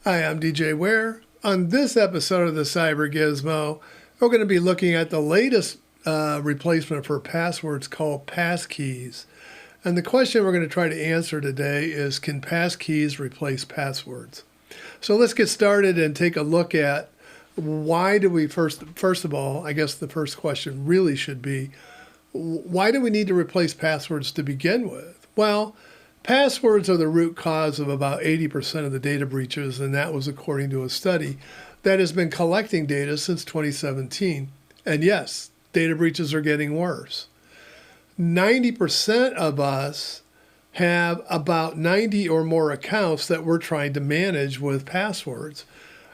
Hi, I'm DJ Ware. On this episode of the Cyber Gizmo, we're going to be looking at the latest replacement for passwords called passkeys. And the question we're going to try to answer today is, can passkeys replace passwords? So let's get started and take a look at why do we first of all, I guess the first question really should be, why do we need to replace passwords to begin with? Well, passwords are the root cause of about 80% of the data breaches, and that was according to a study that has been collecting data since 2017. And yes, data breaches are getting worse. 90% of us have about 90 or more accounts that we're trying to manage with passwords.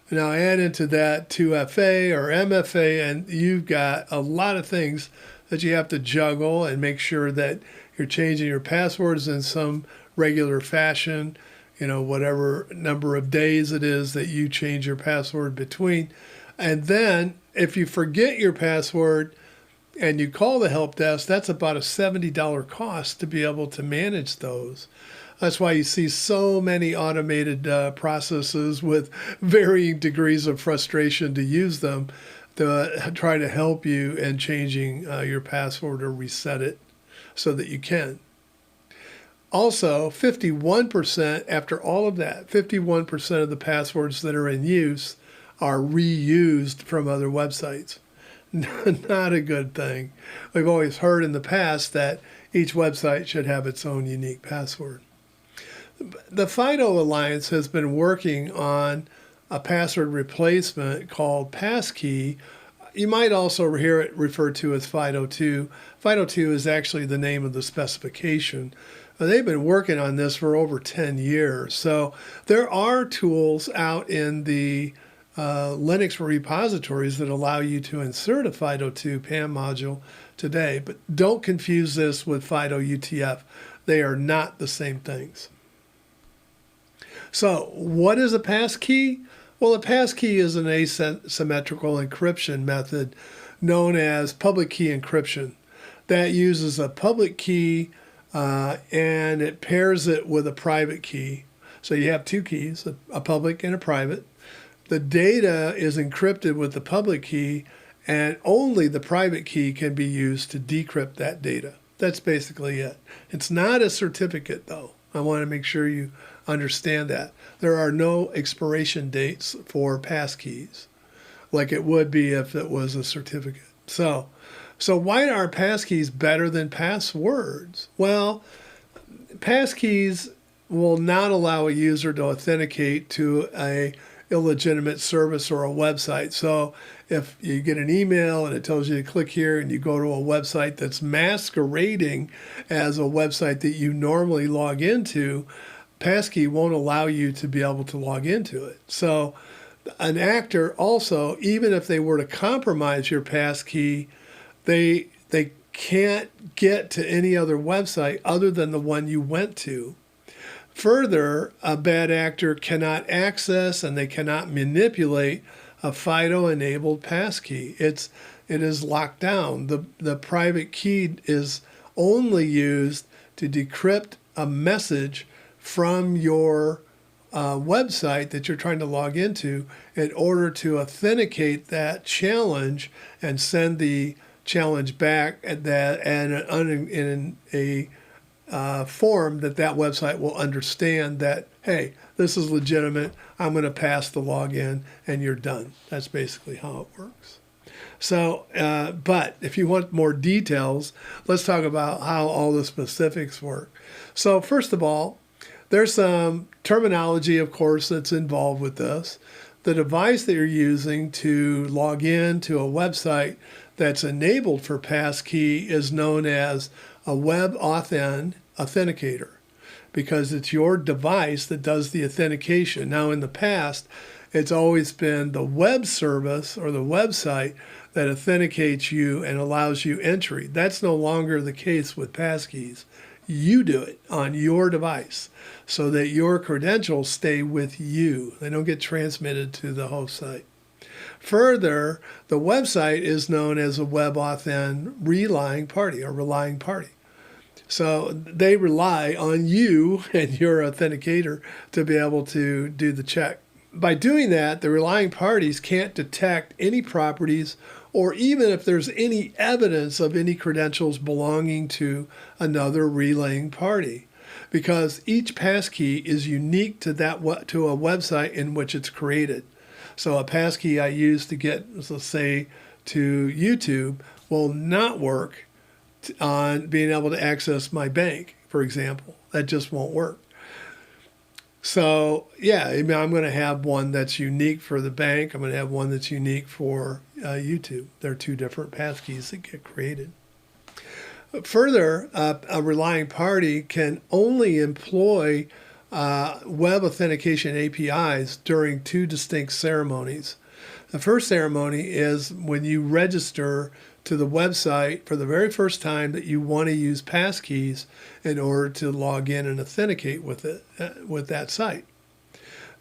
Now add into that 2FA or MFA, and you've got a lot of things that you have to juggle and make sure that you're changing your passwords in some regular fashion, whatever number of days it is that you change your password between. And then if you forget your password and you call the help desk, that's about a $70 cost to be able to manage those. That's why you see so many automated processes with varying degrees of frustration to use them to try to help you in changing your password or reset it so that you can. Also, 51%, after all of that, 51% of the passwords that are in use are reused from other websites. Not a good thing. We've always heard in the past that each website should have its own unique password. The FIDO Alliance has been working on a password replacement called Passkey. You might also hear it referred to as FIDO2. FIDO2 is actually the name of the specification. They've been working on this for over 10 years. So there are tools out in the Linux repositories that allow you to insert a FIDO2 PAM module today. But don't confuse this with FIDO UTF. They are not the same things. So what is a passkey? Well, a passkey is an asymmetrical encryption method known as public key encryption that uses a public key and it pairs it with a private key. So you have two keys, a public and a private. The data is encrypted with the public key, and only the private key can be used to decrypt that data. That's basically it. It's not a certificate, though. I want to make sure you understand that. There are no expiration dates for passkeys, like it would be if it was a certificate. So why are passkeys better than passwords? Well, passkeys will not allow a user to authenticate to a illegitimate service or a website. So if you get an email and it tells you to click here and you go to a website that's masquerading as a website that you normally log into, passkey won't allow you to be able to log into it. So an actor also, even if they were to compromise your passkey, they can't get to any other website other than the one you went to. Further, a bad actor cannot access and they cannot manipulate a FIDO-enabled passkey. It is locked down. The private key is only used to decrypt a message from your website that you're trying to log into in order to authenticate that challenge and send the challenge back in a form that website will understand that, hey, this is legitimate, I'm going to pass the login, and you're done. That's basically how it works. So, but if you want more details, let's talk about how all the specifics work. So first of all, there's some terminology, of course, that's involved with this. The device that you're using to log in to a website that's enabled for passkey is known as a WebAuthn authenticator, because it's your device that does the authentication. Now, in the past, it's always been the web service or the website that authenticates you and allows you entry. That's no longer the case with passkeys. You do it on your device so that your credentials stay with you. They don't get transmitted to the host site. Further, the website is known as a WebAuthn relying party or relying party. So they rely on you and your authenticator to be able to do the check. by doing that, the relying parties can't detect any properties or even if there's any evidence of any credentials belonging to another relaying party, because each passkey is unique to to a website in which it's created. So a passkey I use to get, let's say, to YouTube will not work on being able to access my bank, for example. That just won't work. So, yeah, I mean, I'm going to have one that's unique for the bank. I'm going to have one that's unique for YouTube. They're two different passkeys that get created. Further, a relying party can only employ web authentication APIs during two distinct ceremonies. The first ceremony is when you register to the website for the very first time that you want to use passkeys in order to log in and authenticate with it, with that site.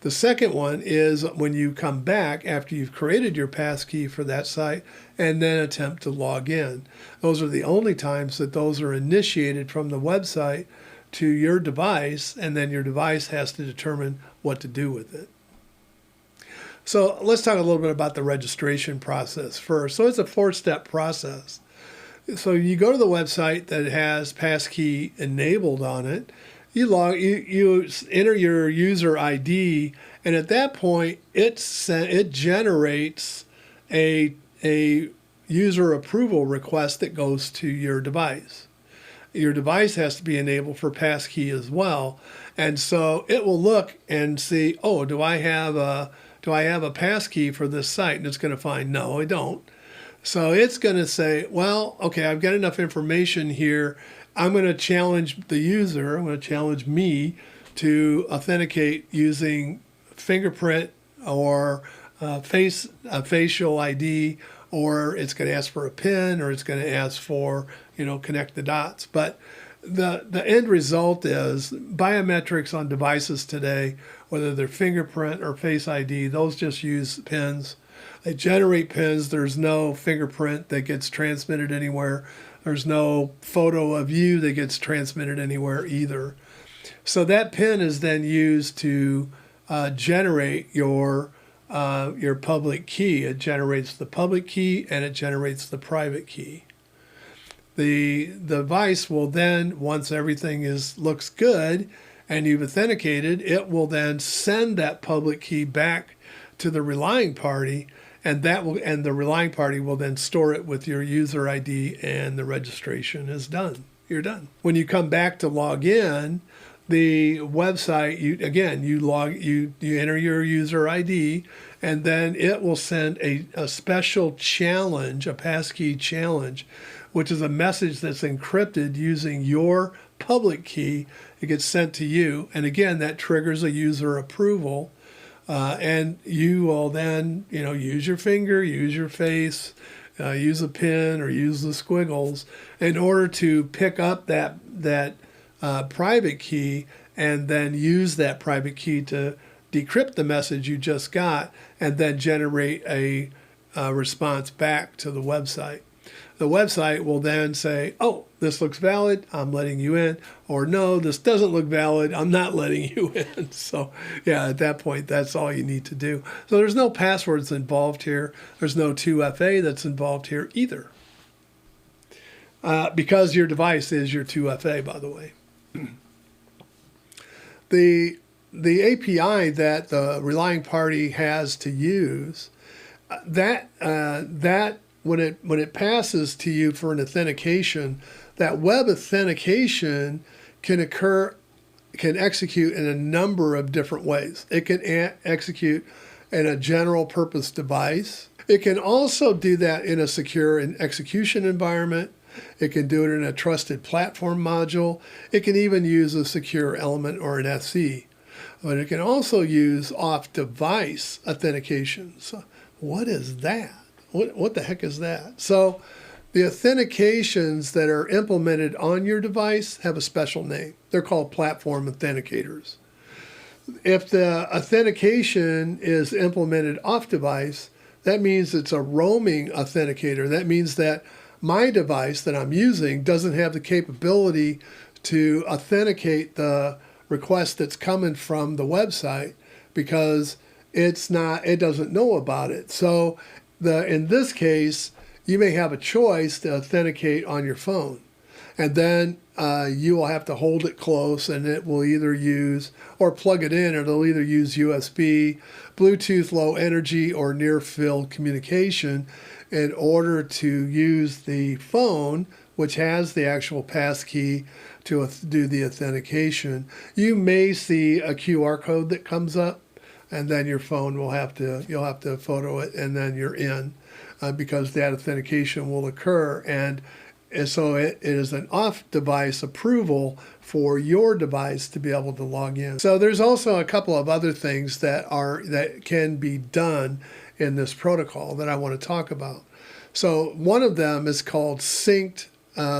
The second one is when you come back after you've created your passkey for that site and then attempt to log in. Those are the only times that those are initiated from the website to your device, and then your device has to determine what to do with it. So let's talk a little bit about the registration process first. So it's a 4-step process. So you go to the website that has passkey enabled on it. You enter your user ID, and at that point, it generates a user approval request that goes to your device. Your device has to be enabled for passkey as well, and so it will look and see, oh, do I have a passkey for this site? And it's going to find, no, I don't. So it's going to say, well, okay, I've got enough information here. I'm going to challenge the user. I'm going to challenge me to authenticate using fingerprint or facial ID, or it's going to ask for a PIN, or it's going to ask for, connect the dots. But the end result is biometrics on devices today, whether they're fingerprint or face ID, those just use pins. They generate pins. There's no fingerprint that gets transmitted anywhere. There's no photo of you that gets transmitted anywhere either. So that pin is then used to generate your public key. It generates the public key and it generates the private key. The device will then, once everything looks good and you've authenticated, it will then send that public key back to the relying party, and the relying party will then store it with your user ID, and the registration is done. You're done. When you come back to log in, the website, you enter your user ID, and then it will send a special challenge, a passkey challenge, which is a message that's encrypted using your public key. It gets sent to you, and again, that triggers a user approval, and you will then, use your finger, use your face, use a pin, or use the squiggles in order to pick up that private key, and then use that private key to decrypt the message you just got, and then generate a response back to the website. The website will then say, oh, this looks valid, I'm letting you in, or no, this doesn't look valid, I'm not letting you in. So yeah, at that point, that's all you need to do. So there's no passwords involved here. There's no 2FA that's involved here either. Because your device is your 2FA, by the way. The API that the relying party has to use, when it passes to you for an authentication, that web authentication can execute in a number of different ways. It can execute in a general purpose device. It can also do that in a secure execution environment. It can do it in a trusted platform module. It can even use a secure element or an SE. But it can also use off-device authentication. So what is that? What the heck is that? So the authentications that are implemented on your device have a special name. They're called platform authenticators. If the authentication is implemented off-device, that means it's a roaming authenticator. That means that my device that I'm using doesn't have the capability to authenticate the request that's coming from the website, because it doesn't know about it. So in this case, you may have a choice to authenticate on your phone. And then you will have to hold it close, and it will either use, or plug it in, or it'll either use USB, Bluetooth low energy, or near field communication in order to use the phone, which has the actual passkey, to do the authentication. You may see a QR code that comes up, and then your phone you'll have to photo it, and then you're in, because that authentication will occur. And so it is an off-device approval for your device to be able to log in. So there's also a couple of other things that can be done in this protocol that I want to talk about. So one of them is called synced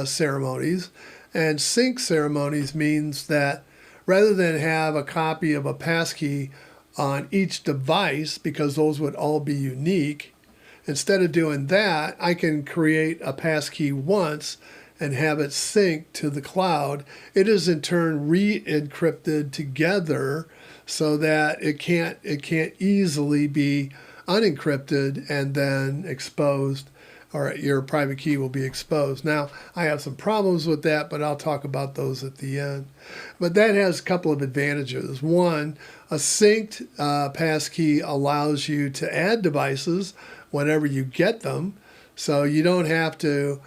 ceremonies. And sync ceremonies means that rather than have a copy of a passkey on each device, because those would all be unique, instead of doing that, I can create a passkey once and have it synced to the cloud. It is in turn re-encrypted together so that it can't easily be unencrypted and then exposed, or your private key will be exposed. Now, I have some problems with that, but I'll talk about those at the end. But that has a couple of advantages. One, a synced passkey allows you to add devices whenever you get them, so you don't have to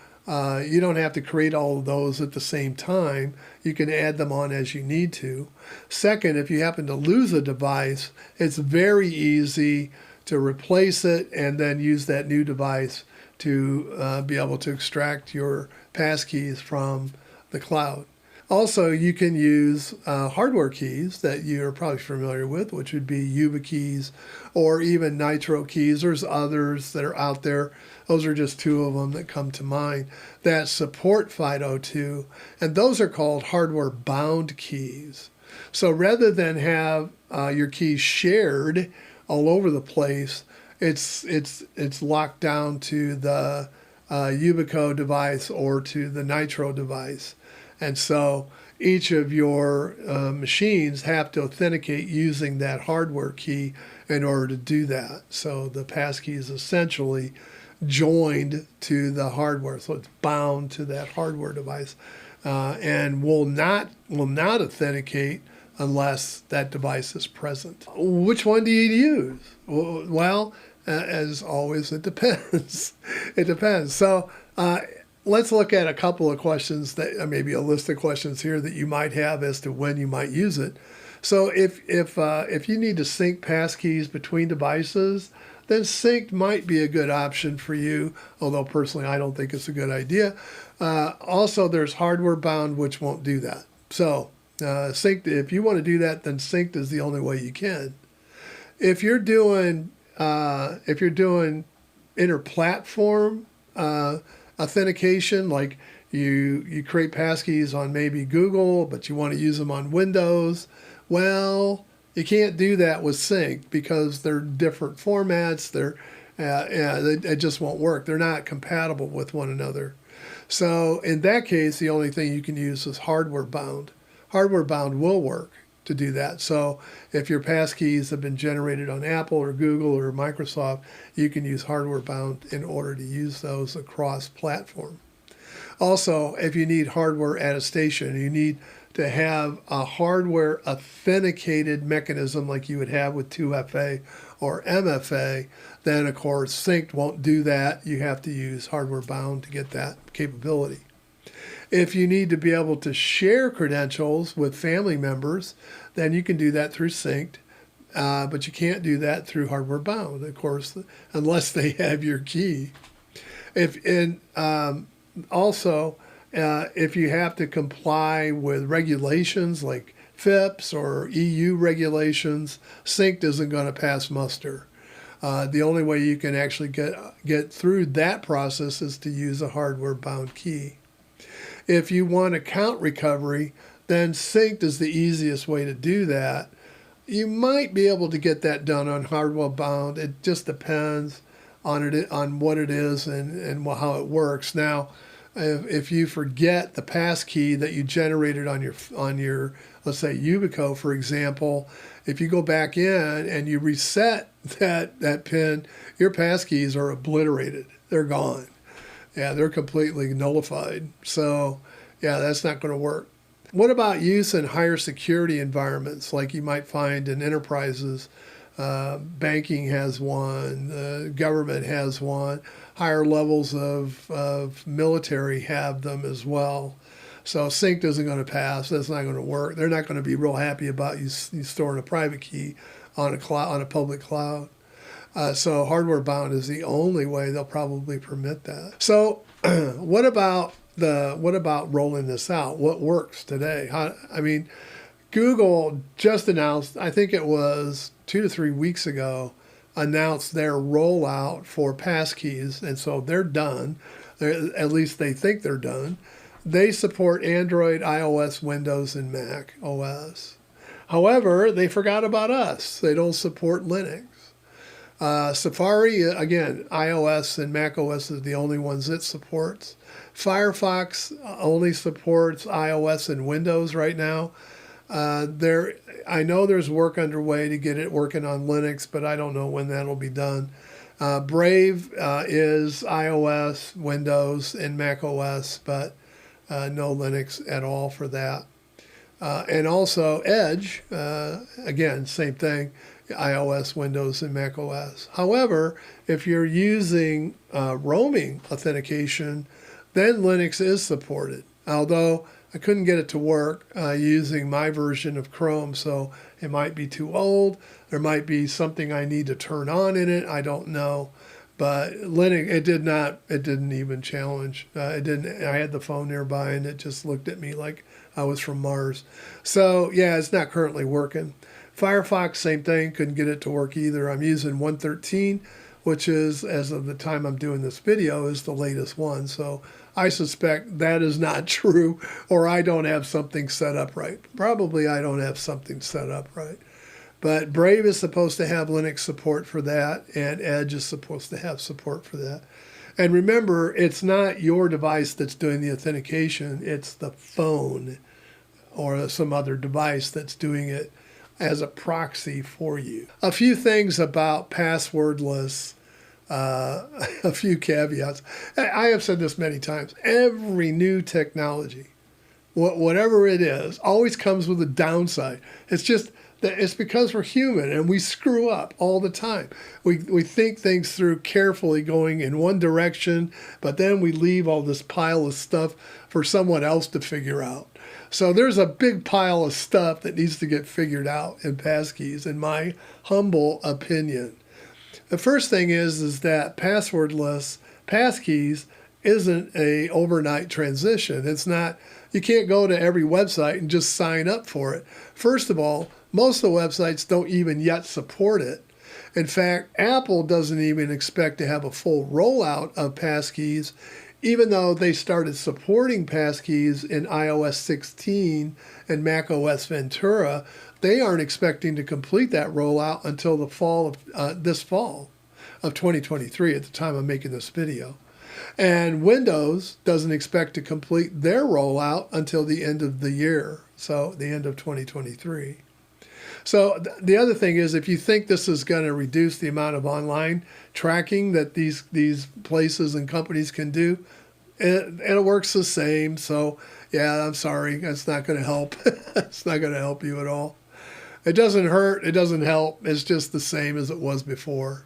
create all of those at the same time. You can add them on as you need to. Second, if you happen to lose a device, it's very easy to replace it and then use that new device to be able to extract your passkeys from the cloud. Also, you can use hardware keys that you're probably familiar with, which would be YubiKeys or even Nitro keys. There's others that are out there. Those are just two of them that come to mind that support FIDO2, and those are called hardware-bound keys. So rather than have your keys shared all over the place, it's locked down to the Yubico device or to the Nitro device. And so each of your machines have to authenticate using that hardware key in order to do that. So the passkey is essentially joined to the hardware, so it's bound to that hardware device, and will not authenticate unless that device is present. Which one do you use? Well, as always, it depends. It depends. So let's look at a couple of questions, that maybe a list of questions here that you might have as to when you might use it. So if you need to sync passkeys between devices, then synced might be a good option for you, although personally I don't think it's a good idea. Also, there's hardware bound, which won't do that. So synced, if you want to do that, then synced is the only way you can. If you're doing inter-platform authentication, like you create passkeys on maybe Google, but you want to use them on Windows, well, you can't do that with synced because they're different formats. It just won't work. They're not compatible with one another. So in that case, the only thing you can use is hardware bound. Hardware bound will work to do that. So if your passkeys have been generated on Apple or Google or Microsoft, you can use hardware bound in order to use those across platform. Also, if you need hardware attestation, you need to have a hardware authenticated mechanism like you would have with 2FA or MFA, then of course synced won't do that. You have to use hardware bound to get that capability. If you need to be able to share credentials with family members, then you can do that through synced, but you can't do that through hardware bound, of course, unless they have your key. Also, if you have to comply with regulations like FIPS or EU regulations, synced isn't going to pass muster. The only way you can actually get through that process is to use a hardware-bound key. If you want account recovery, then synced is the easiest way to do that. You might be able to get that done on hardware-bound. It just depends on what it is and how it works. Now, if you forget the passkey that you generated on your let's say Yubico, for example, if you go back in and you reset that PIN, your passkeys are obliterated. They're gone. Yeah, they're completely nullified. So, yeah, that's not going to work. What about use in higher security environments like you might find in enterprises? Banking has one, government has one, higher levels of military have them as well. So synced isn't going to pass. That's not going to work. They're not going to be real happy about you storing a private key on a public cloud. So hardware bound is the only way they'll probably permit that. So what about rolling this out? What works today? Google just announced, I think it was 2 to 3 weeks ago, announced their rollout for passkeys, and so they're done. At least they think they're done. They support Android, iOS, Windows, and Mac OS. However, they forgot about us. They don't support Linux. Safari, again, iOS and Mac OS is the only ones it supports. Firefox only supports iOS and Windows right now. I know there's work underway to get it working on Linux, but I don't know when that'll be done. Brave is iOS, Windows, and Mac OS, but no Linux at all for that. And also Edge, again, same thing, iOS, Windows, and Mac OS. However, if you're using roaming authentication, then Linux is supported. Although I couldn't get it to work using my version of Chrome, so it might be too old. There might be something I need to turn on in it. I don't know. But Linux, it didn't even challenge. It didn't. I had the phone nearby, and it just looked at me like I was from Mars. So yeah, it's not currently working. Firefox, same thing. Couldn't get it to work either. I'm using 1.13, which is, as of the time I'm doing this video, is the latest one. So I suspect that is not true, or I don't have something set up right. Probably I don't have something set up right. But Brave is supposed to have Linux support for that, and Edge is supposed to have support for that. And remember, it's not your device that's doing the authentication. It's the phone or some other device that's doing it as a proxy for you. A few things about passwordless, a few caveats. I have said this many times. Every new technology, whatever it is, always comes with a downside. It's because we're human and we screw up all the time. We think things through carefully going in one direction, but then we leave all this pile of stuff for someone else to figure out. So there's a big pile of stuff that needs to get figured out in passkeys, in my humble opinion. The first thing is that passwordless passkeys isn't a overnight transition. It's not, you can't go to every website and just sign up for it. First of all, most of the websites don't even yet support it. In fact, Apple doesn't even expect to have a full rollout of passkeys, even though they started supporting passkeys in iOS 16 and macOS Ventura. They aren't expecting to complete that rollout until the fall of this fall of 2023 at the time I'm making this video. And Windows doesn't expect to complete their rollout until the end of the year, so the end of 2023. So the other thing is, if you think this is going to reduce the amount of online tracking that these places and companies can do, it works the same. So yeah, I'm sorry, that's not going to help. It's not going to help you at all. It doesn't hurt. It doesn't help. It's just the same as it was before.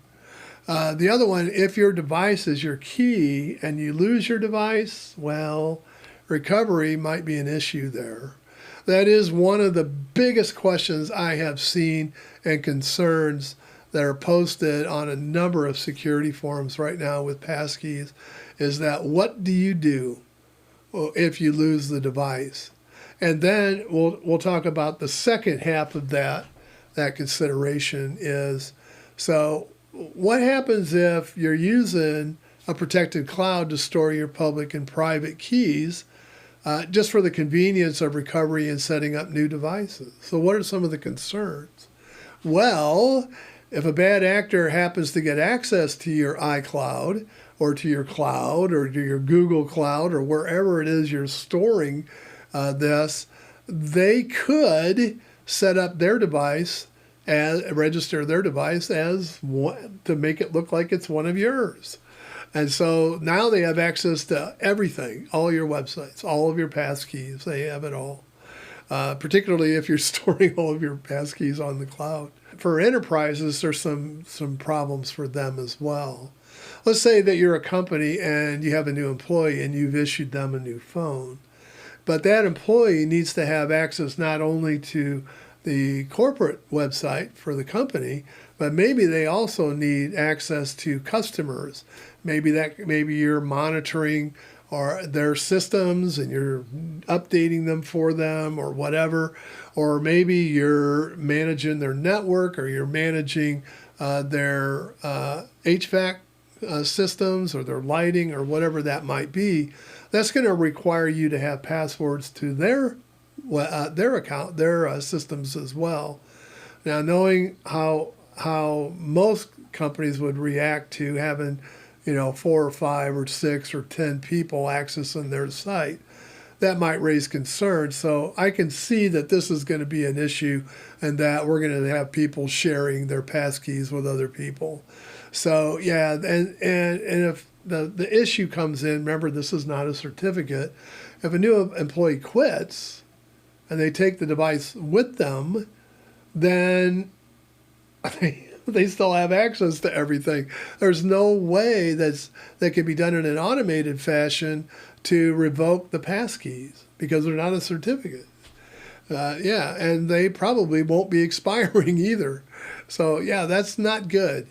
The other one, if your device is your key and you lose your device, well, recovery might be an issue there. That is one of the biggest questions I have seen and concerns that are posted on a number of security forums right now with passkeys, is that what do you do if you lose the device? And then we'll talk about the second half of that consideration is, so what happens if you're using a protected cloud to store your public and private keys just for the convenience of recovery and setting up new devices? So what are some of the concerns? Well, if a bad actor happens to get access to your iCloud or to your cloud or to your Google Cloud or wherever it is you're storing this, they could set up their device and register their device as one, to make it look like it's one of yours. And so now they have access to everything, all your websites, all of your passkeys. They have it all, particularly if you're storing all of your passkeys on the cloud. For enterprises, there's some problems for them as well. Let's say that you're a company and you have a new employee and you've issued them a new phone. But that employee needs to have access not only to the corporate website for the company, but maybe they also need access to customers. Maybe you're monitoring or their systems and you're updating them for them or whatever. Or maybe you're managing their network or you're managing their HVAC systems or their lighting or whatever that might be. That's going to require you to have passwords to their account, their systems as well. Now, knowing how most companies would react to having 4 or 5 or 6 or 10 people accessing their site, that might raise concerns. So I can see that this is going to be an issue and that we're going to have people sharing their passkeys with other people. So yeah, and if the issue comes in, remember this is not a certificate. If a new employee quits and they take the device with them, then they still have access to everything. There's no way that can be done in an automated fashion to revoke the passkeys because they're not a certificate. And they probably won't be expiring either. So yeah, that's not good.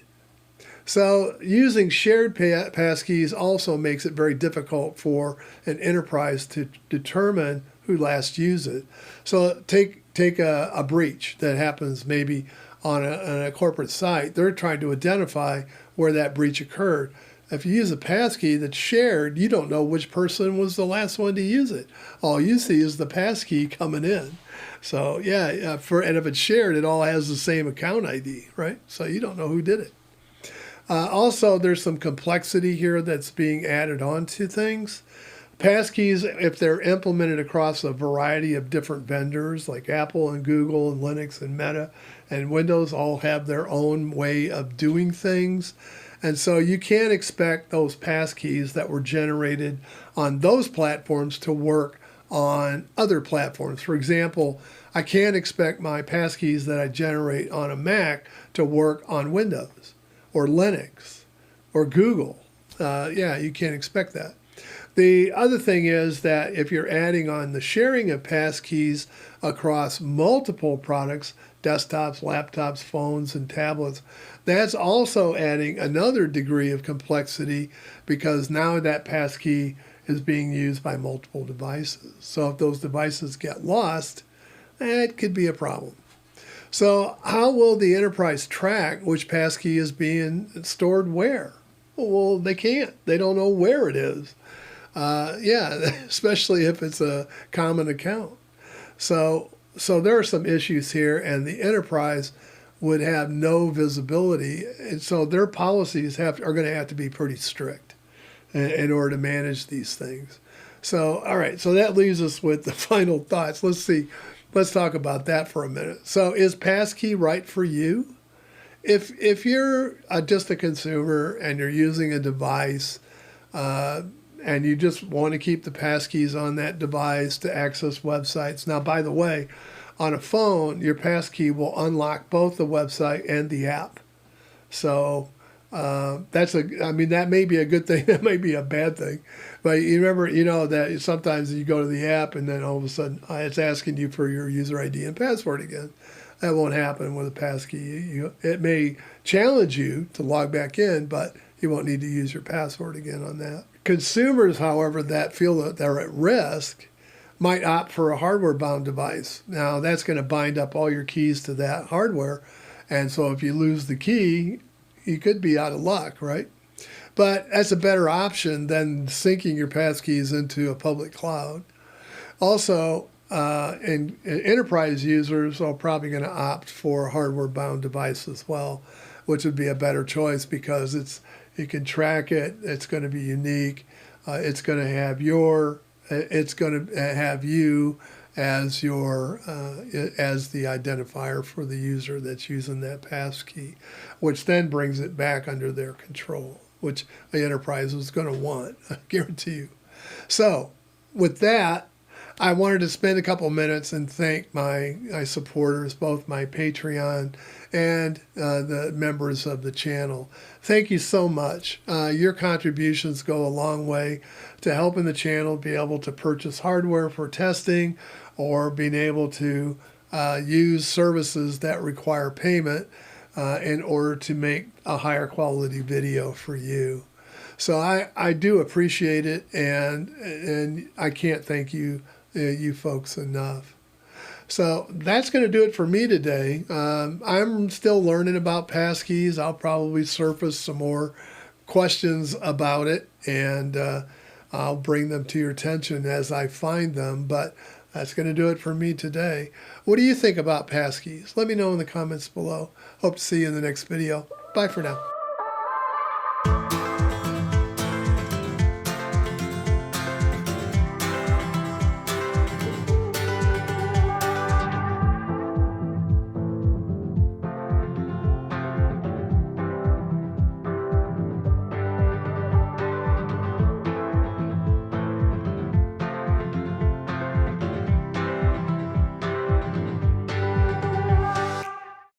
So using shared passkeys also makes it very difficult for an enterprise to determine who last used it. So take a breach that happens maybe on a corporate site. They're trying to identify where that breach occurred. If you use a passkey that's shared, you don't know which person was the last one to use it. All you see is the passkey coming in. So yeah, and if it's shared, it all has the same account ID, right? So you don't know who did it. Also, there's some complexity here that's being added on to things. Passkeys, if they're implemented across a variety of different vendors like Apple and Google and Linux and Meta and Windows, all have their own way of doing things. And so you can't expect those passkeys that were generated on those platforms to work on other platforms. For example, I can't expect my passkeys that I generate on a Mac to work on Windows or Linux or Google. You can't expect that. The other thing is that if you're adding on the sharing of passkeys across multiple products, desktops, laptops, phones, and tablets, that's also adding another degree of complexity because now that passkey is being used by multiple devices. So if those devices get lost, it could be a problem. So how will the enterprise track which passkey is being stored where? Well, they can't. They don't know where it is. Especially if it's a common account. So there are some issues here, and the enterprise would have no visibility, and so their policies are going to have to be pretty strict in order to manage these things. So, all right, so that leaves us with the final thoughts. Let's talk about that for a minute. So, is passkey right for you? If you're just a consumer and you're using a device, and you just want to keep the passkeys on that device to access websites. Now, by the way, on a phone, your passkey will unlock both the website and the app. So that may be a good thing. That may be a bad thing. But you remember, that sometimes you go to the app and then all of a sudden it's asking you for your user ID and password again. That won't happen with a passkey. It may challenge you to log back in, but you won't need to use your password again on that. Consumers, however, that feel that they're at risk might opt for a hardware-bound device. Now, that's going to bind up all your keys to that hardware. And so if you lose the key, you could be out of luck, right? But that's a better option than syncing your passkeys into a public cloud. Also, enterprise users are probably going to opt for a hardware-bound device as well, which would be a better choice because it's You can track it. It's going to be unique. It's going to have you as your as the identifier for the user that's using that passkey, which then brings it back under their control, which the enterprise is going to want, I guarantee you. So with that, I wanted to spend a couple minutes and thank my supporters, both my Patreon and the members of the channel. Thank you so much. Your contributions go a long way to helping the channel be able to purchase hardware for testing or being able to use services that require payment in order to make a higher quality video for you. So I do appreciate it, and I can't thank you folks enough. So that's going to do it for me today. I'm still learning about passkeys. I'll probably surface some more questions about it, and I'll bring them to your attention as I find them. But that's going to do it for me today. What do you think about passkeys? Let me know in the comments below. Hope to see you in the next video. Bye for now.